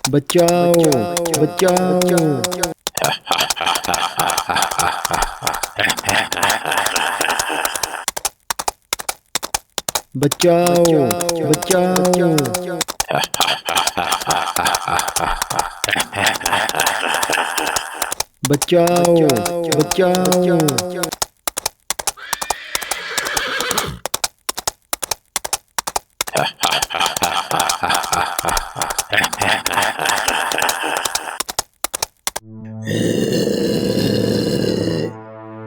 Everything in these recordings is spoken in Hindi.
बचाओ बचाओ। बचाओ बचाओ। बचाओ बचाओ।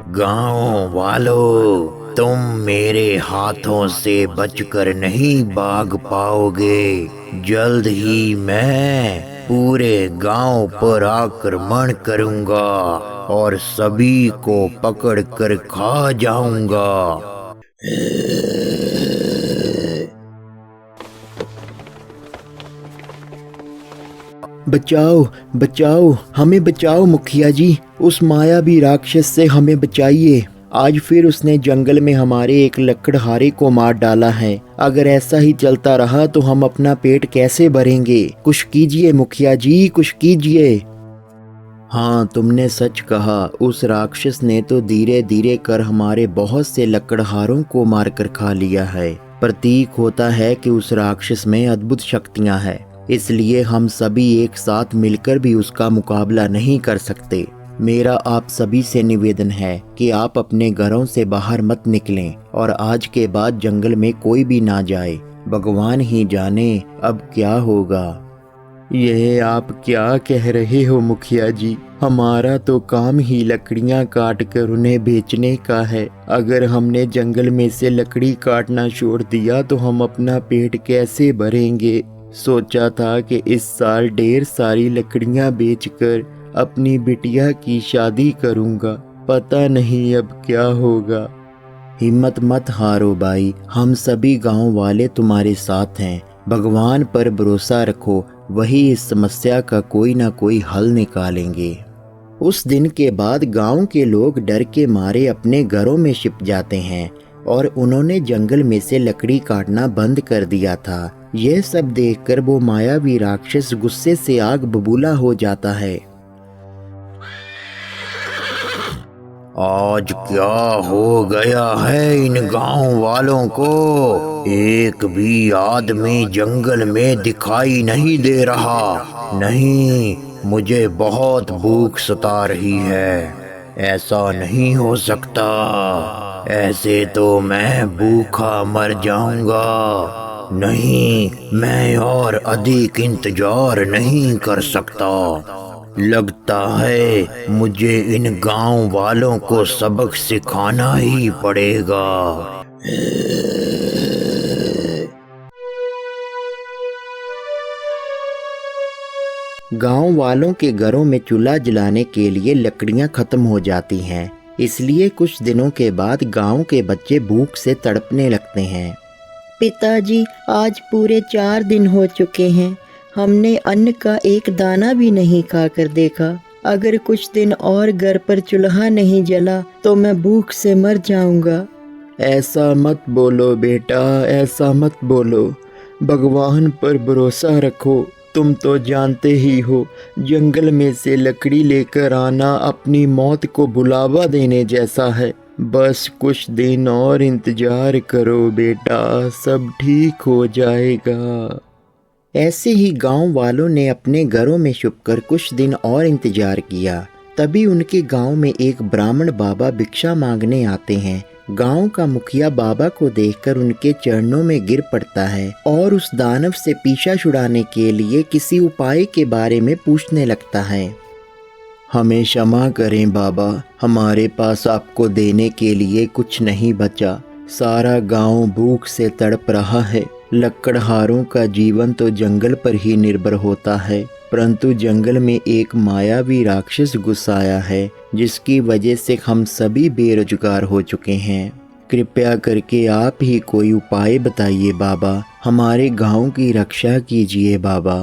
गांव वालों, तुम मेरे हाथों से बचकर नहीं भाग पाओगे। जल्द ही मैं पूरे गांव पर आक्रमण करूंगा और सभी को पकड़ कर खा जाऊंगा। बचाओ बचाओ, हमें बचाओ मुखिया जी, उस मायावी राक्षस से हमें बचाइए। आज फिर उसने जंगल में हमारे एक लकड़हारे को मार डाला है। अगर ऐसा ही चलता रहा तो हम अपना पेट कैसे भरेंगे? कुछ कीजिए मुखिया जी, कुछ कीजिए। हाँ, तुमने सच कहा। उस राक्षस ने तो धीरे धीरे कर हमारे बहुत से लकड़हारों को मारकर खा लिया है। प्रतीक होता है कि उस राक्षस में अद्भुत शक्तियां हैं, इसलिए हम सभी एक साथ मिलकर भी उसका मुकाबला नहीं कर सकते। मेरा आप सभी से निवेदन है कि आप अपने घरों से बाहर मत निकलें और आज के बाद जंगल में कोई भी ना जाए। भगवान ही जाने अब क्या होगा। यह आप क्या कह रहे हो मुखिया जी? हमारा तो काम ही लकड़ियां काट कर उन्हें बेचने का है। अगर हमने जंगल में से लकड़ी काटना छोड़ दिया तो हम अपना पेट कैसे भरेंगे? सोचा था कि इस साल ढेर सारी लकड़ियां बेचकर अपनी बिटिया की शादी करूंगा। पता नहीं अब क्या होगा। हिम्मत मत हारो भाई, हम सभी गांव वाले तुम्हारे साथ हैं। भगवान पर भरोसा रखो, वही इस समस्या का कोई ना कोई हल निकालेंगे। उस दिन के बाद गांव के लोग डर के मारे अपने घरों में छिप जाते हैं और उन्होंने जंगल में से लकड़ी काटना बंद कर दिया था। यह सब देखकर वो मायावी राक्षस गुस्से से आग बबूला हो जाता है। आज क्या हो गया है इन गांव वालों को? एक भी आदमी जंगल में दिखाई नहीं दे रहा। नहीं, मुझे बहुत भूख सता रही है। ऐसा नहीं हो सकता, ऐसे तो मैं भूखा मर जाऊंगा। नहीं, मैं और अधिक इंतजार नहीं कर सकता। लगता है मुझे इन गांव वालों को सबक सिखाना ही पड़ेगा। गांव वालों के घरों में चूल्हा जलाने के लिए लकड़ियां खत्म हो जाती हैं, इसलिए कुछ दिनों के बाद गांव के बच्चे भूख से तड़पने लगते हैं। पिताजी, आज पूरे 4 दिन हो चुके हैं, हमने अन्न का एक दाना भी नहीं खाकर देखा। अगर कुछ दिन और घर पर चूल्हा नहीं जला तो मैं भूख से मर जाऊंगा। ऐसा मत बोलो बेटा, ऐसा मत बोलो। भगवान पर भरोसा रखो। तुम तो जानते ही हो, जंगल में से लकड़ी लेकर आना अपनी मौत को बुलावा देने जैसा है। बस कुछ दिन और इंतजार करो बेटा, सब ठीक हो जाएगा। ऐसे ही गांव वालों ने अपने घरों में छुपकर कुछ दिन और इंतजार किया। तभी उनके गांव में एक ब्राह्मण बाबा भिक्षा मांगने आते हैं। गांव का मुखिया बाबा को देखकर उनके चरणों में गिर पड़ता है और उस दानव से पीछा छुड़ाने के लिए किसी उपाय के बारे में पूछने लगता है। हमें क्षमा करें बाबा, हमारे पास आपको देने के लिए कुछ नहीं बचा। सारा गांव भूख से तड़प रहा है। लकड़हारों का जीवन तो जंगल पर ही निर्भर होता है, परंतु जंगल में एक मायावी राक्षस घुस आया है, जिसकी वजह से हम सभी बेरोजगार हो चुके हैं। कृपया करके आप ही कोई उपाय बताइए बाबा, हमारे गांव की रक्षा कीजिए बाबा।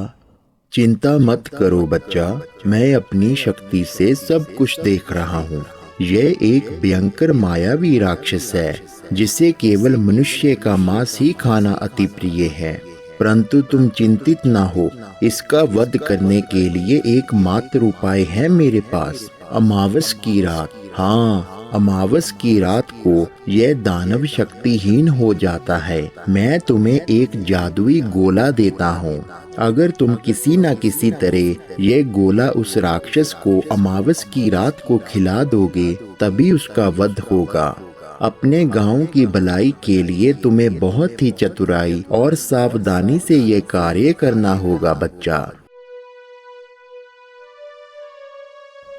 चिंता मत करो बच्चा, मैं अपनी शक्ति से सब कुछ देख रहा हूँ। यह एक भयंकर मायावी राक्षस है जिसे केवल मनुष्य का मांस ही खाना अति प्रिय है। परंतु तुम चिंतित ना हो, इसका वध करने के लिए एकमात्र उपाय है मेरे पास, अमावस की रात। हाँ, अमावस की रात को यह दानव शक्तिहीन हो जाता है। मैं तुम्हें एक जादुई गोला देता हूँ। अगर तुम किसी न किसी तरह यह गोला उस राक्षस को अमावस की रात को खिला दोगे तभी उसका वध होगा। अपने गांव की भलाई के लिए तुम्हें बहुत ही चतुराई और सावधानी से यह कार्य करना होगा बच्चा।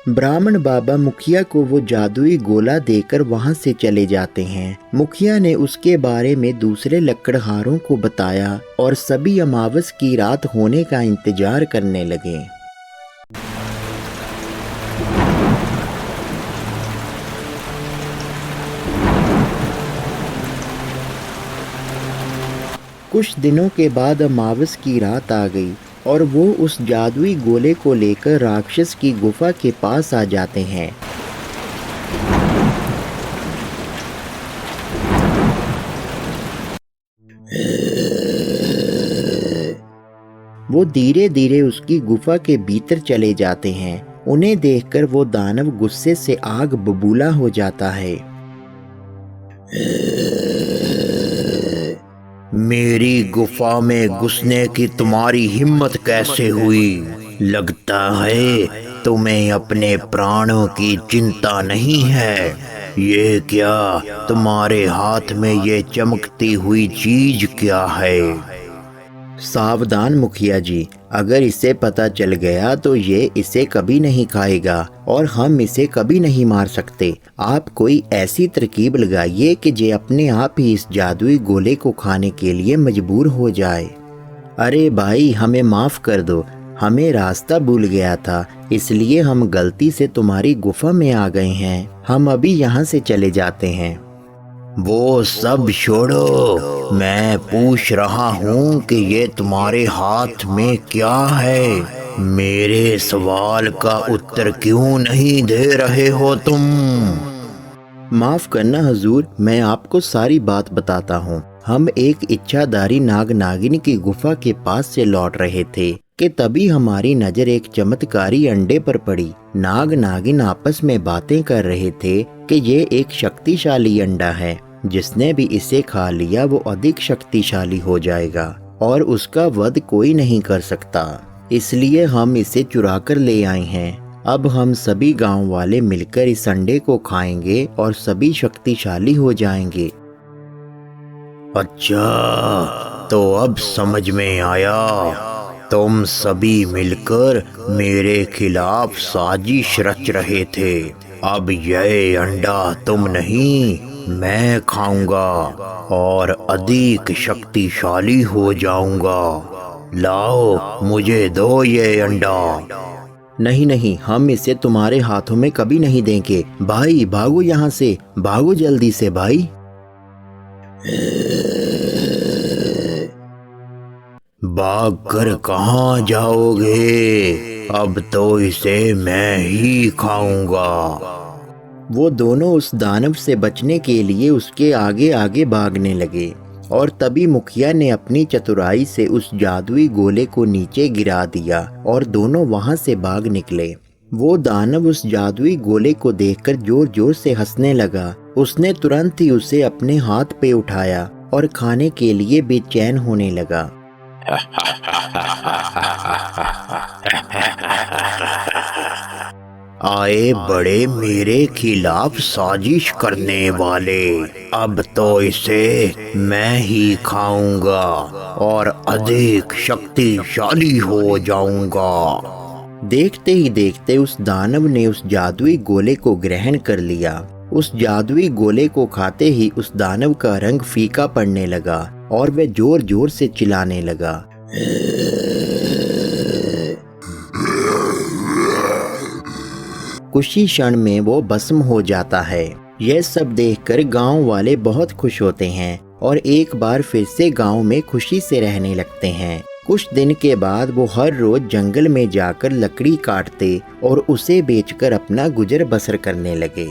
ब्राह्मण बाबा मुखिया को वो जादुई गोला देकर वहां से चले जाते हैं। मुखिया ने उसके बारे में दूसरे लकड़हारों को बताया और सभी अमावस की रात होने का इंतजार करने लगे। कुछ दिनों के बाद अमावस की रात आ गई और वो उस जादुई गोले को लेकर राक्षस की गुफा के पास आ जाते हैं। वो धीरे धीरे उसकी गुफा के भीतर चले जाते हैं। उन्हें देखकर वो दानव गुस्से से आग बबूला हो जाता है। मेरी गुफा में घुसने की तुम्हारी हिम्मत कैसे हुई? लगता है तुम्हें अपने प्राणों की चिंता नहीं है। ये क्या तुम्हारे हाथ में ये चमकती हुई चीज क्या है? सावधान मुखिया जी, अगर इसे पता चल गया तो ये इसे कभी नहीं खाएगा और हम इसे कभी नहीं मार सकते। आप कोई ऐसी तरकीब लगाइए कि ये अपने आप ही इस जादुई गोले को खाने के लिए मजबूर हो जाए। अरे भाई, हमें माफ कर दो, हमें रास्ता भूल गया था, इसलिए हम गलती से तुम्हारी गुफा में आ गए हैं। हम अभी यहाँ से चले जाते हैं। वो सब छोड़ो, मैं पूछ रहा हूँ कि ये तुम्हारे हाथ में क्या है? मेरे सवाल का उत्तर क्यों नहीं दे रहे हो तुम? माफ करना हुजूर, मैं आपको सारी बात बताता हूँ। हम एक इच्छाधारी नाग नागिन की गुफा के पास से लौट रहे थे कि तभी हमारी नजर एक चमत्कारी अंडे पर पड़ी। नाग नागिन आपस में बातें कर रहे थे कि ये एक शक्तिशाली अंडा है, जिसने भी इसे खा लिया वो अधिक शक्तिशाली हो जाएगा और उसका वध कोई नहीं कर सकता। इसलिए हम इसे चुरा कर ले आए हैं। अब हम सभी गांव वाले मिलकर इस अंडे को खाएंगे और सभी शक्तिशाली हो जाएंगे। अच्छा, तो अब समझ में आया। तुम सभी मिलकर मेरे खिलाफ साजिश रच रहे थे। अब यह अंडा तुम नहीं, मैं खाऊंगा और अधिक शक्तिशाली हो जाऊंगा। लाओ, मुझे दो ये अंडा। नहीं नहीं, हम इसे तुम्हारे हाथों में कभी नहीं देंगे। भाई भागो यहाँ से, भागो जल्दी से भाई। भाग कर कहाँ जाओगे? अब तो इसे मैं ही खाऊंगा। वो दोनों उस दानव से बचने के लिए उसके आगे आगे भागने लगे और तभी मुखिया ने अपनी चतुराई से उस जादुई गोले को नीचे गिरा दिया और दोनों वहां से भाग निकले। वो दानव उस जादुई गोले को देखकर जोर जोर से हंसने लगा। उसने तुरंत ही उसे अपने हाथ पे उठाया और खाने के लिए बेचैन होने लगा। आए बड़े मेरे खिलाफ साजिश करने वाले, अब तो इसे मैं ही खाऊंगा और अधिक शक्तिशाली हो जाऊंगा। देखते ही देखते उस दानव ने उस जादुई गोले को ग्रहण कर लिया। उस जादुई गोले को खाते ही उस दानव का रंग फीका पड़ने लगा और वह जोर जोर से चिल्लाने लगा। कुछ ही क्षण में वो भस्म हो जाता है। यह सब देखकर गांव वाले बहुत खुश होते हैं और एक बार फिर से गांव में खुशी से रहने लगते हैं। कुछ दिन के बाद वो हर रोज जंगल में जाकर लकड़ी काटते और उसे बेचकर अपना गुजर बसर करने लगे।